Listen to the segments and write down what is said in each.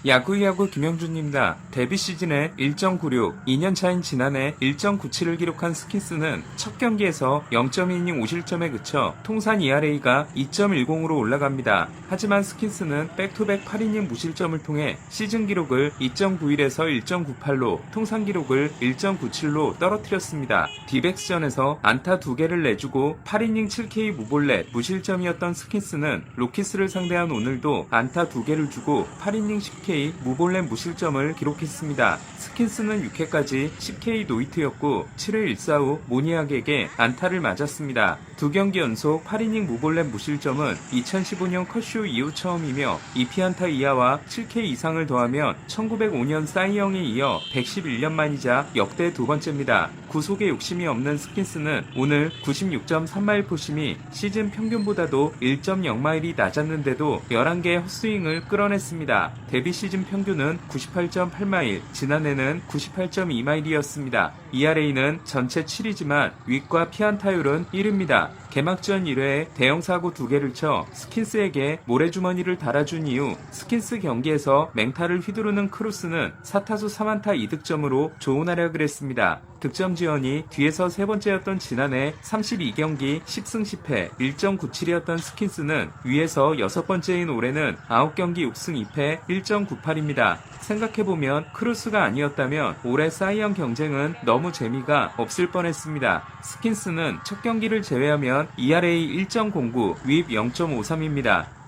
야구 김영준입니다. 데뷔 시즌에 1.96, 2년 차인 지난해 1.97을 기록한 스킨스는 첫 경기에서 0.2이닝 5실점에 그쳐 통산 ERA가 2.10으로 올라갑니다. 하지만 스킨스는 백투백 8이닝 무실점을 통해 시즌 기록을 2.91에서 1.98로 통산 기록을 1.97로 떨어뜨렸습니다. 디백스전에서 안타 2개를 내주고 8이닝 7K 무볼넷 무실점이었던 스킨스는 로키스를 상대한 오늘도 안타 2개를 주고 8이닝 10K 무볼넷 무실점을 기록했습니다. 스킨스는 6회까지 10K 노히트였고 7회 1사 후 모니악에게 안타를 맞았습니다. 두 경기 연속 8이닝 무볼넷 무실점은 2015년 컷쇼 이후 처음이며 2피안타 이하와 7K 이상을 더하면 1905년 사이영에 이어 111년 만이자 역대 두 번째입니다. 구속에 욕심이 없는 스킨스는 오늘 96.3마일 포심이 시즌 평균보다도 1.0마일이 낮았는데도 11개의 헛스윙을 끌어냈습니다. 데뷔 시즌 평균은 98.8마일, 지난해는 98.2마일이었습니다. ERA는 전체 7위지만 윗과 피안타율은 1위입니다. 개막전 1회에 대형 사고 2개를 쳐 스킨스에게 모래주머니를 달아준 이후 스킨스 경기에서 맹타를 휘두르는 크루스는 4타수 3안타 2득점으로 좋은 활약을 했습니다. 득점 지원이 뒤에서 세 번째였던 지난해 32경기 10승 10패 1.97이었던 스킨스는 위에서 여섯 번째인 올해는 9경기 6승 2패 1.98입니다. 생각해보면 크루스가 아니었다면 올해 사이언 경쟁은 너무 재미가 없을 뻔했습니다. 스킨스는 첫 경기를 제외하면 ERA 1.09, 윕 0.53입니다.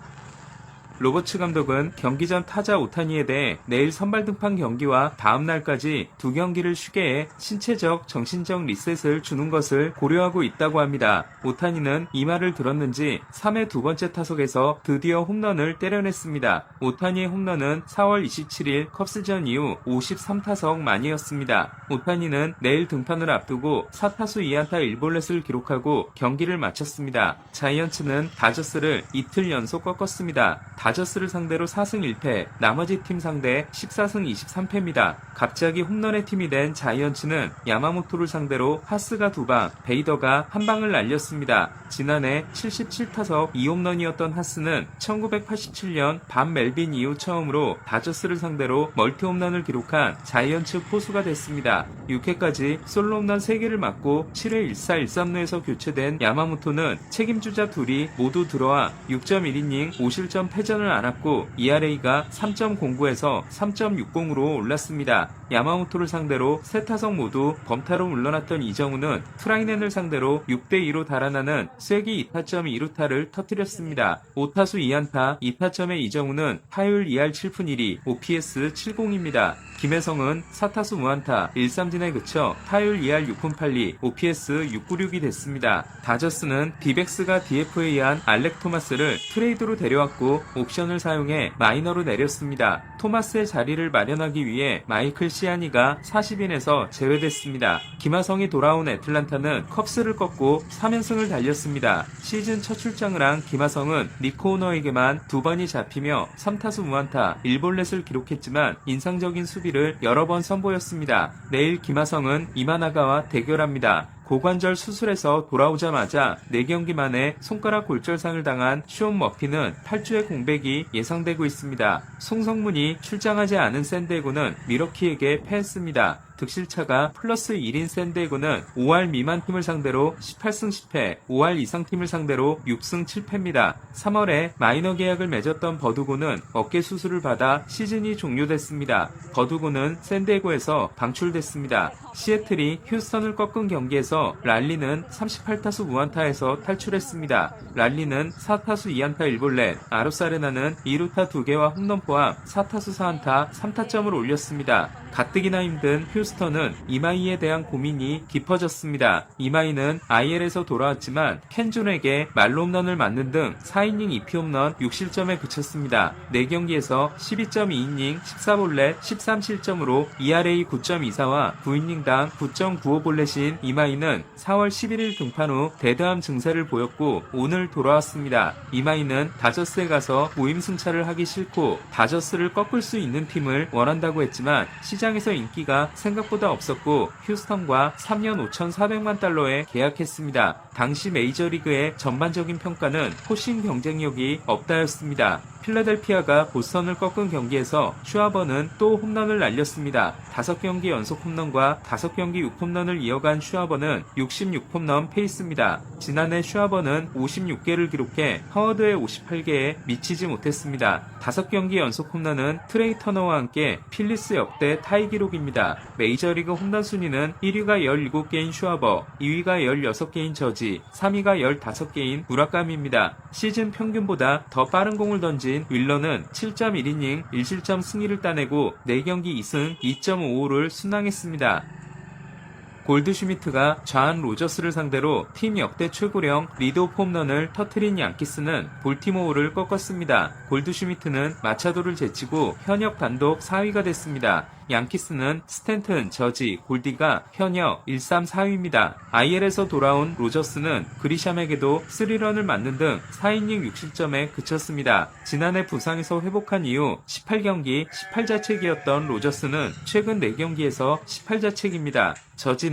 로버츠 감독은 경기 전 타자 오타니에 대해 내일 선발 등판 경기와 다음 날까지 두 경기를 쉬게 해 신체적, 정신적 리셋을 주는 것을 고려하고 있다고 합니다. 오타니는 이 말을 들었는지 3회 두 번째 타석에서 드디어 홈런을 때려냈습니다. 오타니의 홈런은 4월 27일 컵스전 이후 53타석 만이었습니다. 오타니는 내일 등판을 앞두고 4타수 2안타 1볼넷을 기록하고 경기를 마쳤습니다. 자이언츠는 다저스를 이틀 연속 꺾었습니다. 다저스를 상대로 4승 1패, 나머지 팀 상대 14승 23패입니다. 갑자기 홈런의 팀이 된 자이언츠는 야마모토를 상대로 하스가 2방, 베이더가 1방을 날렸습니다. 지난해 77타석 2홈런이었던 하스는 1987년 반 멜빈 이후 처음으로 다저스를 상대로 멀티 홈런을 기록한 자이언츠 포수가 됐습니다. 6회까지 솔로 홈런 3개를 맞고 7회 1사 1삼루에서 교체된 야마모토는 책임주자 둘이 모두 들어와 6.1이닝 5실점 패전을 안았고 ERA가 3.09에서 3.60으로 올랐습니다. 야마모토를 상대로 세 타석 모두 범타로 물러났던 이정우는 트라이넨을 상대로 6대2로 달아나는 쐐기 2타점 2루타를 터뜨렸습니다. 5타수 2안타 2타점의 이정우는 타율 2할 7푼 1리, OPS 70입니다. 김혜성은 4타수 무안타 1삼진에 그쳐 타율 2할 6푼 8리, OPS 696이 됐습니다. 다저스는 디백스가 DFA에 한 알렉 토마스를 트레이드로 데려왔고 옵션을 사용해 마이너로 내렸습니다. 토마스의 자리를 마련하기 위해 마이클 시아니가 40인에서 제외됐습니다. 김하성이 돌아온 애틀란타는 컵스를 꺾고 3연승을 달렸습니다. 시즌 첫 출장을 한 김하성은 니코 오너에게만 2번이 잡히며 3타수 무안타 1볼넷을 기록했지만 인상적인 수비를 여러 번 선보였습니다. 내일 김하성은 이마나가와 대결합니다. 고관절 수술에서 돌아오자마자 4경기 만에 손가락 골절상을 당한 숀 머피는 8주의 공백이 예상되고 있습니다. 송성문이 출장하지 않은 샌디에고는 미러키에게 패했습니다. 득실차가 플러스 1인 샌디에고는 5할 미만 팀을 상대로 18승 10패, 5할 이상 팀을 상대로 6승 7패입니다. 3월에 마이너 계약을 맺었던 버두고는 어깨 수술을 받아 시즌이 종료됐습니다. 버두고는 샌디에고에서 방출됐습니다. 시애틀이 휴스턴을 꺾은 경기에서 랄리는 38타수 무안타에서 탈출했습니다. 랄리는 4타수 2안타 1볼넷, 아로사레나는 2루타 2개와 홈런 포함 4타수 4안타 3타점을 올렸습니다. 가뜩이나 힘든 휴스턴은 이마이에 대한 고민이 깊어졌습니다. 이마이는 IL에서 돌아왔지만 켄존에게 말로 홈런을 맞는 등 4이닝 2피 홈런 6실점에 그쳤습니다. 4경기에서 12.2이닝 14볼넷 13실점으로 ERA 9.24와 9이닝당 9.95볼넷인 이마이는 4월 11일 등판 후 대담 증세를 보였고 오늘 돌아왔습니다. 이마이는 다저스에 가서 모임승차를 하기 싫고 다저스를 꺾을 수 있는 팀을 원한다고 했지만 시장에서 인기가 생각보다 없었고 휴스턴과 3년 5,400만 달러에 계약했습니다. 당시 메이저리그의 전반적인 평가는 포싱 경쟁력이 없다였습니다. 필라델피아가 보스턴을 꺾은 경기에서 슈아버는 또 홈런을 날렸습니다. 5경기 연속 홈런과 5경기 6홈런을 이어간 슈아버는 66홈런 페이스입니다. 지난해 슈아버는 56개를 기록해 하워드의 58개에 미치지 못했습니다. 5경기 연속 홈런은 트레이 터너와 함께 필리스 역대 타이 기록입니다. 메이저리그 홈런 순위는 1위가 17개인 슈아버, 2위가 16개인 저지, 3위가 15개인 무라카미입니다. 시즌 평균보다 더 빠른 공을 던진 윌러는 7.1이닝 1실점 승리를 따내고 4경기 2승 2.55를 순항했습니다. 골드슈미트가 좌한 로저스를 상대로 팀 역대 최고령 리드오프 홈런을 터트린 양키스는 볼티모어를 꺾었습니다. 골드슈미트는 마차도를 제치고 현역 단독 4위가 됐습니다. 양키스는 스탠튼, 저지, 골디가 현역 1, 3, 4위입니다. IL에서 돌아온 로저스는 그리샴에게도 3런을 맞는 등 4이닝 6실점에 그쳤습니다. 지난해 부상에서 회복한 이후 18경기 18자책이었던 로저스는 최근 4경기에서 18자책입니다. 저지